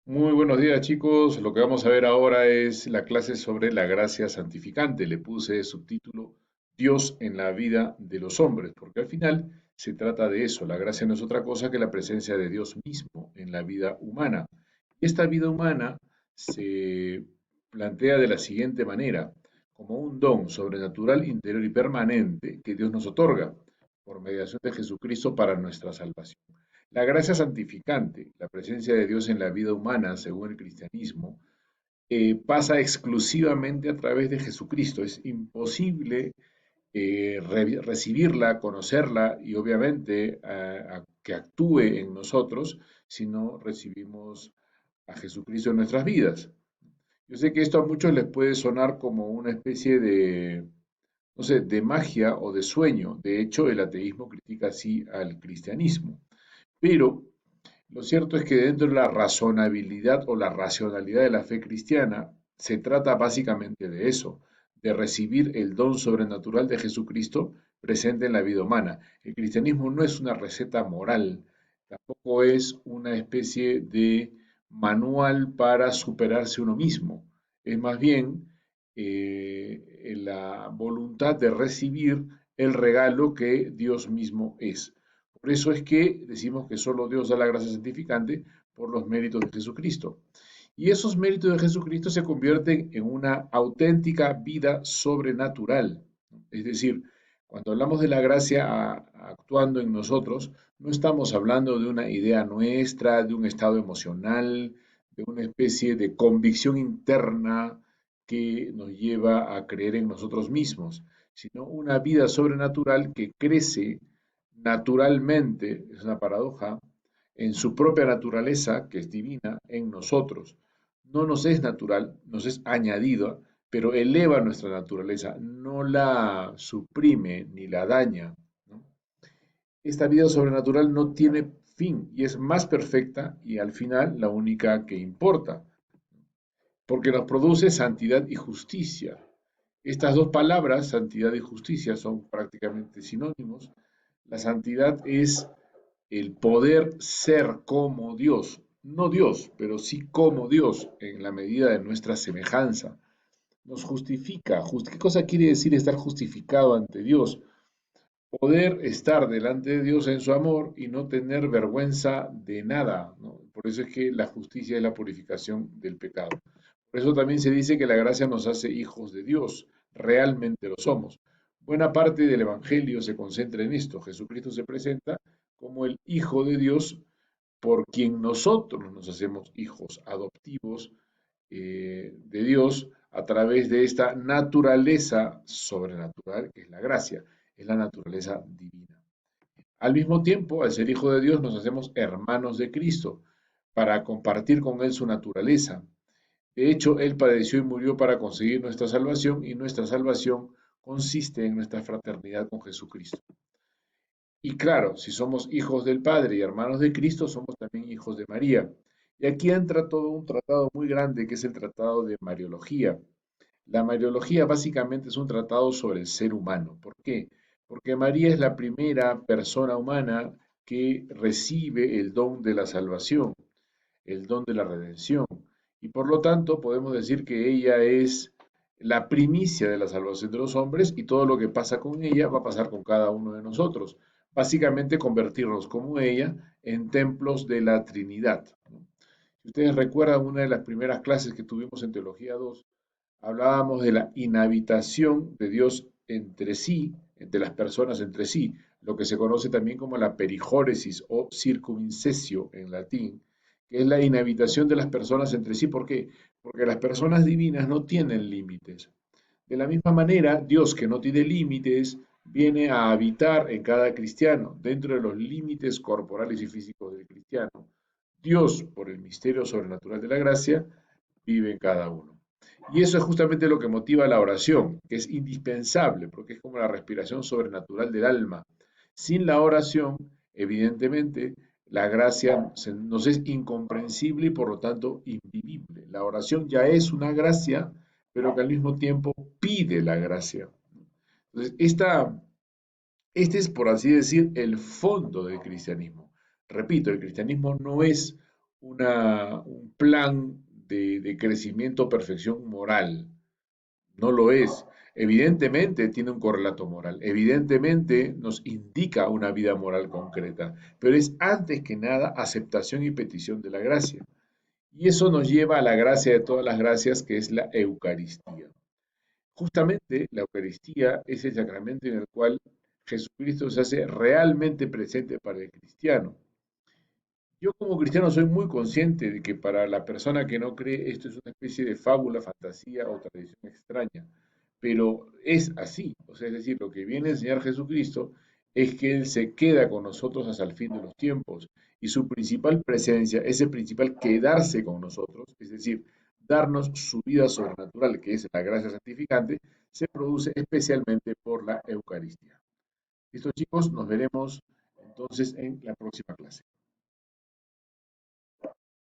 Muy buenos días, chicos. Lo que vamos a ver ahora es la clase sobre la gracia santificante. Le puse de subtítulo Dios en la vida de los hombres, porque al final se trata de eso. La gracia no es otra cosa que la presencia de Dios mismo en la vida humana. Y esta vida humana se plantea de la siguiente manera, como un don sobrenatural, interior y permanente que Dios nos otorga por mediación de Jesucristo para nuestra salvación. La gracia santificante, la presencia de Dios en la vida humana, según el cristianismo, pasa exclusivamente a través de Jesucristo. Es imposible recibirla, conocerla y obviamente que actúe en nosotros si no recibimos a Jesucristo en nuestras vidas. Yo sé que esto a muchos les puede sonar como una especie de, no sé, de magia o de sueño. De hecho, el ateísmo critica así al cristianismo. Pero lo cierto es que dentro de la razonabilidad o la racionalidad de la fe cristiana, se trata básicamente de eso, de recibir el don sobrenatural de Jesucristo presente en la vida humana. El cristianismo no es una receta moral, tampoco es una especie de manual para superarse uno mismo. Es más bien la voluntad de recibir el regalo que Dios mismo es. Por eso es que decimos que solo Dios da la gracia santificante por los méritos de Jesucristo. Y esos méritos de Jesucristo se convierten en una auténtica vida sobrenatural. Es decir, cuando hablamos de la gracia actuando en nosotros, no estamos hablando de una idea nuestra, de un estado emocional, de una especie de convicción interna que nos lleva a creer en nosotros mismos, sino una vida sobrenatural que crece naturalmente, es una paradoja, en su propia naturaleza, que es divina, en nosotros. No nos es natural, nos es añadido, pero eleva nuestra naturaleza, no la suprime ni la daña, ¿no? Esta vida sobrenatural no tiene fin y es más perfecta y al final la única que importa, porque nos produce santidad y justicia. Estas dos palabras, santidad y justicia, son prácticamente sinónimos. La santidad es el poder ser como Dios, no Dios, pero sí como Dios en la medida de nuestra semejanza. Nos justifica. ¿Qué cosa quiere decir estar justificado ante Dios? Poder estar delante de Dios en su amor y no tener vergüenza de nada, ¿no? Por eso es que la justicia es la purificación del pecado. Por eso también se dice que la gracia nos hace hijos de Dios, realmente lo somos. Buena parte del Evangelio se concentra en esto. Jesucristo se presenta como el Hijo de Dios por quien nosotros nos hacemos hijos adoptivos de Dios a través de esta naturaleza sobrenatural que es la gracia, es la naturaleza divina. Al mismo tiempo, al ser hijo de Dios, nos hacemos hermanos de Cristo para compartir con Él su naturaleza. De hecho, Él padeció y murió para conseguir nuestra salvación y nuestra salvación consiste en nuestra fraternidad con Jesucristo. Y claro, si somos hijos del Padre y hermanos de Cristo, somos también hijos de María. Y aquí entra todo un tratado muy grande que es el tratado de Mariología. La Mariología básicamente es un tratado sobre el ser humano. ¿Por qué? Porque María es la primera persona humana que recibe el don de la salvación, el don de la redención. Y por lo tanto podemos decir que ella es la primicia de la salvación de los hombres y todo lo que pasa con ella va a pasar con cada uno de nosotros. Básicamente convertirnos como ella en templos de la Trinidad, ¿no? Si ustedes recuerdan una de las primeras clases que tuvimos en Teología 2, hablábamos de la inhabitación de Dios entre sí, entre las personas entre sí, lo que se conoce también como la perijóresis o circuncesio en latín, que es la inhabitación de las personas entre sí. ¿Por qué? Porque las personas divinas no tienen límites. De la misma manera, Dios que no tiene límites, viene a habitar en cada cristiano, dentro de los límites corporales y físicos del cristiano. Dios, por el misterio sobrenatural de la gracia, vive en cada uno. Y eso es justamente lo que motiva la oración, que es indispensable, porque es como la respiración sobrenatural del alma. Sin la oración, evidentemente, la gracia nos es incomprensible y por lo tanto invivible. La oración ya es una gracia, pero que al mismo tiempo pide la gracia. Entonces, este es, por así decir, el fondo del cristianismo. Repito, el cristianismo no es un plan de crecimiento o perfección moral. No lo es. Evidentemente tiene un correlato moral, evidentemente nos indica una vida moral concreta, pero es antes que nada aceptación y petición de la gracia. Y eso nos lleva a la gracia de todas las gracias, que es la Eucaristía. Justamente la Eucaristía es el sacramento en el cual Jesucristo se hace realmente presente para el cristiano. Yo como cristiano soy muy consciente de que para la persona que no cree esto es una especie de fábula, fantasía o tradición extraña, pero es así. O sea, es decir, lo que viene a enseñar Jesucristo es que Él se queda con nosotros hasta el fin de los tiempos y su principal presencia, ese principal quedarse con nosotros, es decir, darnos su vida sobrenatural, que es la gracia santificante, se produce especialmente por la Eucaristía. Listo, chicos, nos veremos entonces en la próxima clase.